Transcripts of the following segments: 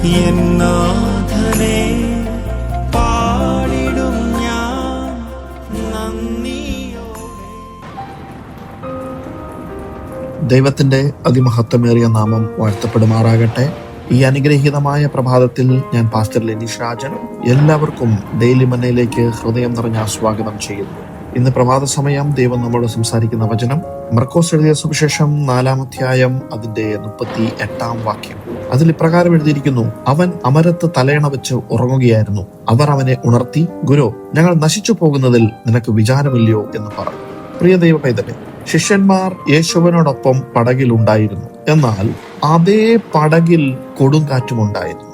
എന്നാഥനെ പാടിടും ഞാൻ നന്ദിയോടെ. ദൈവത്തിന്റെ അതിമഹത്വമേറിയ നാമം വാഴ്ത്തപ്പെടുമാറാകട്ടെ. ഈ അനുഗ്രഹീതമായ പ്രഭാതത്തിൽ ഞാൻ പാസ്റ്റർ ലെനീഷ് രാജൻ എല്ലാവർക്കും ഡെയിലി മന്നയിലേക്ക് ഹൃദയം നിറഞ്ഞ സ്വാഗതം ചെയ്യുന്നു. ഇന്ന് പ്രഭാത സമയം ദൈവം നമ്മളോട് സംസാരിക്കുന്ന വചനം മർക്കോസ് എഴുതിയ സുവിശേഷം 4-ാം അധ്യായം അതിന്റെ 38-ാം വാക്യം. അതിൽ ഇപ്രകാരം എഴുതിയിരിക്കുന്നു: അവൻ അമരത്ത് തലയണ വെച്ച് ഉറങ്ങുകയായിരുന്നു. അവർ അവനെ ഉണർത്തി, ഗുരു, ഞങ്ങൾ നശിച്ചു പോകുന്നതിൽ നിനക്ക് വിചാരമില്ലയോ എന്ന് പറഞ്ഞു. പ്രിയ ദൈവ പൈതലേ, ശിഷ്യന്മാർ യേശുവിനോടൊപ്പം പടകിലുണ്ടായിരുന്നു. എന്നാൽ അതേ പടകിൽ കൊടുങ്കാറ്റുമുണ്ടായിരുന്നു.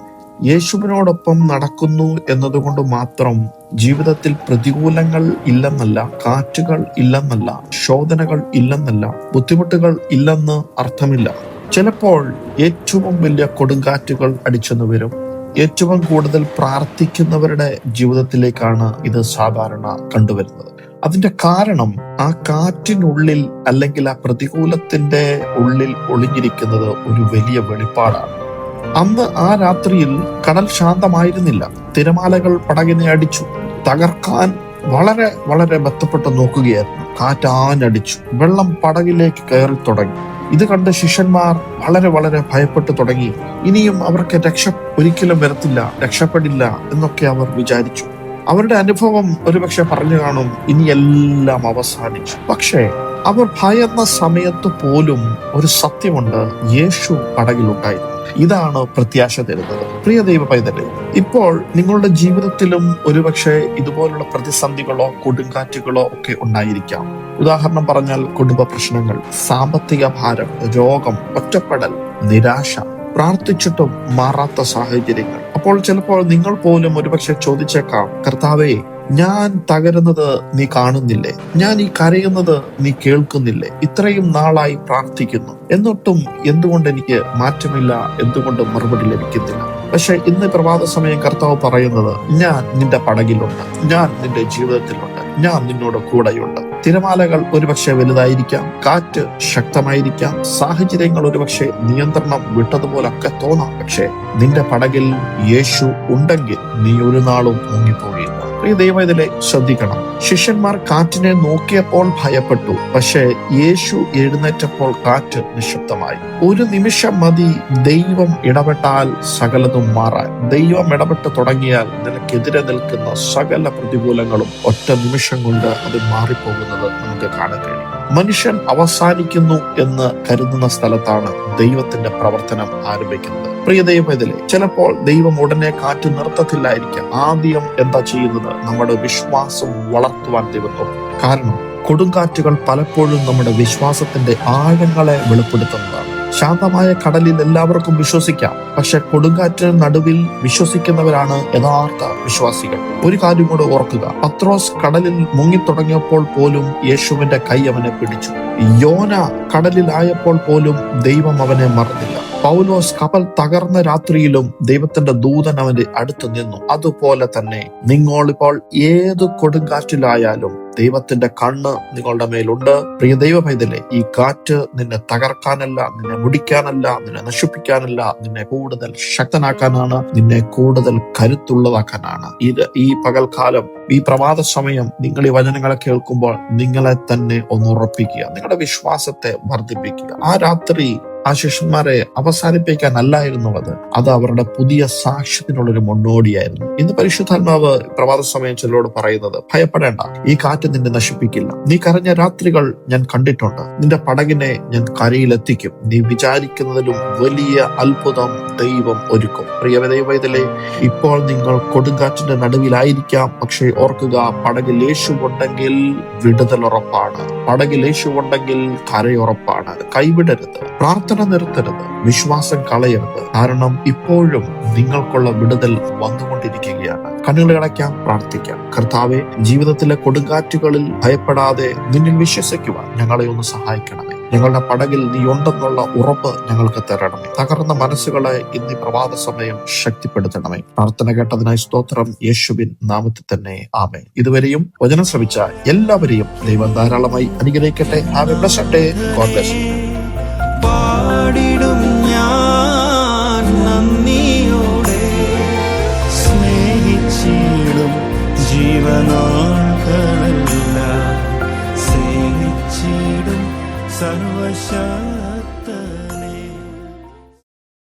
യേശുവിനോടൊപ്പം നടക്കുന്നു എന്നതുകൊണ്ട് മാത്രം ജീവിതത്തിൽ പ്രതികൂലങ്ങൾ ഇല്ലെന്നല്ല, കാറ്റുകൾ ഇല്ലെന്നല്ല, ശോധനകൾ ഇല്ലെന്നല്ല, ബുദ്ധിമുട്ടുകൾ ഇല്ലെന്ന് അർത്ഥമില്ല. ചിലപ്പോൾ ഏറ്റവും വലിയ കൊടുങ്കാറ്റുകൾ അടിച്ചെന്ന് വരും. ഏറ്റവും കൂടുതൽ പ്രാർത്ഥിക്കുന്നവരുടെ ജീവിതത്തിലേക്കാണ് ഇത് സാധാരണ കണ്ടുവരുന്നത്. അതിന്റെ കാരണം ആ കാറ്റിനുള്ളിൽ അല്ലെങ്കിൽ ആ പ്രതികൂലത്തിന്റെ ഉള്ളിൽ ഒളിഞ്ഞിരിക്കുന്നത് ഒരു വലിയ വെളിപ്പാടാണ്. അന്ന് ആ രാത്രിയിൽ കടൽ ശാന്തമായിരുന്നില്ല. തിരമാലകൾ പടകിനെ അടിച്ചു തകർക്കാൻ വളരെ വളരെ ബന്ധപ്പെട്ട് നോക്കുകയായിരുന്നു. കാറ്റാഞ്ഞടിച്ചു, വെള്ളം പടകിലേക്ക് കയറി തുടങ്ങി. ഇത് കണ്ട് ശിഷ്യന്മാർ വളരെ വളരെ ഭയപ്പെട്ടു തുടങ്ങി. ഇനിയും അവർക്ക് ഒരിക്കലും വരത്തില്ല, രക്ഷപ്പെടില്ല എന്നൊക്കെ അവർ വിചാരിച്ചു. അവരുടെ അനുഭവം ഒരുപക്ഷെ പറഞ്ഞു കാണും, ഇനിയെല്ലാം അവസാനിച്ചു. പക്ഷേ അവർ ഭയന്ന സമയത്ത് പോലും ഒരു സത്യമുണ്ട്: യേശു പടകിലുണ്ടായിരുന്നു. ഇതാണ് പ്രത്യാശ തരുന്നത്. പ്രിയ ദൈവ പൈതലേ, ഇപ്പോൾ നിങ്ങളുടെ ജീവിതത്തിലും ഒരുപക്ഷെ ഇതുപോലുള്ള പ്രതിസന്ധികളോ കൊടുങ്കാറ്റുകളോ ഒക്കെ ഉണ്ടായിരിക്കാം. ഉദാഹരണം പറഞ്ഞാൽ കുടുംബ പ്രശ്നങ്ങൾ, സാമ്പത്തിക ഭാരം, രോഗം, ഒറ്റപ്പെടൽ, നിരാശ, പ്രാർത്ഥിച്ചിട്ടും മാറാത്ത സാഹചര്യങ്ങൾ. അപ്പോൾ ചിലപ്പോൾ നിങ്ങൾ പോലും ഒരുപക്ഷെ ചോദിച്ചേക്കാം: കർത്താവേ, ഞാൻ തകരുന്നത് നീ കാണുന്നില്ലേ? ഞാൻ ഈ കരയുന്നത് നീ കേൾക്കുന്നില്ലേ? ഇത്രയും നാളായി പ്രാർത്ഥിക്കുന്നു, എന്നിട്ടും എന്തുകൊണ്ട് എനിക്ക് മാറ്റമില്ല? എന്തുകൊണ്ട് മറുപടി ലഭിക്കുന്നില്ല? പക്ഷെ ഇന്ന് പ്രഭാത സമയം കർത്താവ് പറയുന്നത്: ഞാൻ നിന്റെ പടകിലുണ്ട്, ഞാൻ നിന്റെ ജീവിതത്തിലുണ്ട്, ഞാൻ നിന്നോട് കൂടെയുണ്ട്. തിരമാലകൾ ഒരുപക്ഷെ വലുതായിരിക്കാം, കാറ്റ് ശക്തമായിരിക്കാം, സാഹചര്യങ്ങൾ ഒരുപക്ഷെ നിയന്ത്രണം വിട്ടതുപോലൊക്കെ തോന്നാം. പക്ഷെ നിന്റെ പടകിൽ യേശു ഉണ്ടെങ്കിൽ നീ ഒരു നാളും മുങ്ങിപ്പോകില്ല. പ്രിയ ദൈവത്തിലെ ശ്രദ്ധിക്കണം. ശിഷ്യന്മാർ കാറ്റിനെ നോക്കിയപ്പോൾ ഭയപ്പെട്ടു. പക്ഷേ യേശു എഴുന്നേറ്റപ്പോൾ കാറ്റ് നിശബ്ദമായി. ഒരു നിമിഷം മതി ദൈവം ഇടപെട്ടാൽ സകലതും മാറാൻ. ദൈവം ഇടപെട്ട് തുടങ്ങിയാൽ നിനക്കെതിരെ നിൽക്കുന്ന സകല പ്രതികൂലങ്ങളും ഒറ്റ നിമിഷം കൊണ്ട് അത് മാറിപ്പോകുന്നത് നമുക്ക് കാണാൻ കഴിയും. മനുഷ്യൻ അവസാനിക്കുന്നു എന്ന് കരുതുന്ന സ്ഥലത്താണ് ദൈവത്തിന്റെ പ്രവർത്തനം ആരംഭിക്കുന്നത്. പ്രിയ ദൈവത്തിലെ, ചിലപ്പോൾ ദൈവം ഉടനെ കാറ്റ് നിർത്തത്തില്ലായിരിക്കാം. ആദ്യം എന്താ ചെയ്യുന്നത്? നമ്മുടെ വിശ്വാസം വളർത്തുവാൻ ദൈവം നോക്കും. കാരണം കൊടുങ്കാറ്റുകൾ പലപ്പോഴും നമ്മുടെ വിശ്വാസത്തിന്റെ ആഴങ്ങളെ വെളിപ്പെടുത്തുന്നതാണ്. ശാന്തമായ കടലിൽ എല്ലാവർക്കും വിശ്വസിക്കാം, പക്ഷെ കൊടുങ്കാറ്റിന് നടുവിൽ വിശ്വസിക്കുന്നവരാണ് യഥാർത്ഥ വിശ്വാസികൾ. ഒരു കാര്യം കൂടെ ഓർക്കുക: പത്രോസ് കടലിൽ മുങ്ങിത്തുടങ്ങിയപ്പോൾ പോലും യേശുവിന്റെ കൈ അവനെ പിടിച്ചു. യോന കടലിലായപ്പോൾ പോലും ദൈവം അവനെ മറന്നില്ല. പൗലോസ് കപ്പൽ തകർന്ന രാത്രിയിലും ദൈവത്തിന്റെ ദൂതൻ അവന്റെ അടുത്ത് നിന്നു. അതുപോലെ തന്നെ നിങ്ങളിപ്പോൾ ഏത് കൊടുങ്കാറ്റിലായാലും ദൈവത്തിന്റെ കണ്ണ് നിങ്ങളുടെ മേലുണ്ട്. പ്രിയ ദൈവ പൈതലേ, ഈ കാറ്റ് നിന്നെ തകർക്കാനല്ല, നിന്നെ മുടിക്കാനല്ല, നിന്നെ നശിപ്പിക്കാനല്ല, നിന്നെ കൂടുതൽ ശക്തനാക്കാനാണ്, നിന്നെ കൂടുതൽ കരുത്തുള്ളതാക്കാനാണ്. ഈ പകൽക്കാലം, ഈ പ്രഭാത സമയം നിങ്ങൾ ഈ വചനങ്ങളെ കേൾക്കുമ്പോൾ നിങ്ങളെ തന്നെ ഒന്ന് ഉറപ്പിക്കുക, നിങ്ങളുടെ വിശ്വാസത്തെ വർദ്ധിപ്പിക്കുക. ആ രാത്രി ആ ശിഷ്യന്മാരെ അവസാനിപ്പിക്കാനല്ലായിരുന്നു അത് അവരുടെ പുതിയ സാക്ഷ്യത്തിനുള്ളൊരു മുന്നോടിയായിരുന്നു. ഇന്ന് പരിശുദ്ധാത്മാവ് പ്രഭാത സമയം ചിലരോട് പറയുന്നത്: ഭയപ്പെടേണ്ട, ഈ കാറ്റ് നിന്നെ നശിപ്പിക്കില്ല. നീ കരഞ്ഞ രാത്രികൾ ഞാൻ കണ്ടിട്ടുണ്ട്. നിന്റെ പടകിനെ ഞാൻ കരയിലെത്തിക്കും. നീ വിചാരിക്കുന്നതിലും വലിയ അത്ഭുതം ദൈവം ഒരുക്കും. പ്രിയ ദൈവത്തിലെ, ഇപ്പോൾ നിങ്ങൾ കൊടുങ്കാറ്റിന്റെ നടുവിലായിരിക്കാം. പക്ഷേ ഓർക്കുക, പടകിൽ യേശു ഉണ്ടെങ്കിൽ വിടുതൽ ഉറപ്പാണ്. പടകിൽ യേശു ഉണ്ടെങ്കിൽ കരയുറപ്പാണ്. കൈവിടരുത്, പ്രാർത്ഥന നിർത്തരുത്, വിശ്വാസം കളയരുത്. കാരണം ഇപ്പോഴും നിങ്ങൾക്കുള്ള വിടുതൽ വന്നുകൊണ്ടിരിക്കുകയാണ്. കണ്ണുകൾ അടയ്ക്കാം, പ്രാർത്ഥിക്കാം. കർത്താവെ, ജീവിതത്തിലെ കൊടുങ്കാറ്റുകളിൽ ഭയപ്പെടാതെ നിന്നിൽ വിശ്വസിക്കുവാൻ ഞങ്ങളെ ഒന്ന് സഹായിക്കണമേ. ഞങ്ങളുടെ പടകിൽ നീ ഉണ്ടെന്നുള്ള ഉറപ്പ് ഞങ്ങൾക്ക് തരണമേ. തകർന്ന മനസ്സുകളെ ഇന്ന് പ്രഭാത സമയം ശക്തിപ്പെടുത്തണമേ. പ്രാർത്ഥന കേട്ടതിനായി സ്തോത്രം. യേശുവിൻ നാമത്തിൽ തന്നെ ആമേൻ. ഇതുവരെയും വചനം ശ്രവിച്ച എല്ലാവരെയും ദൈവം ധാരാളമായി അനുഗ്രഹിക്കട്ടെ. Have A blessed day. God bless you. പാടിടും ഞാൻ നന്ദിയോടെ. മക്കളെല്ലാം സേവിച്ചിടും സർവശക്ത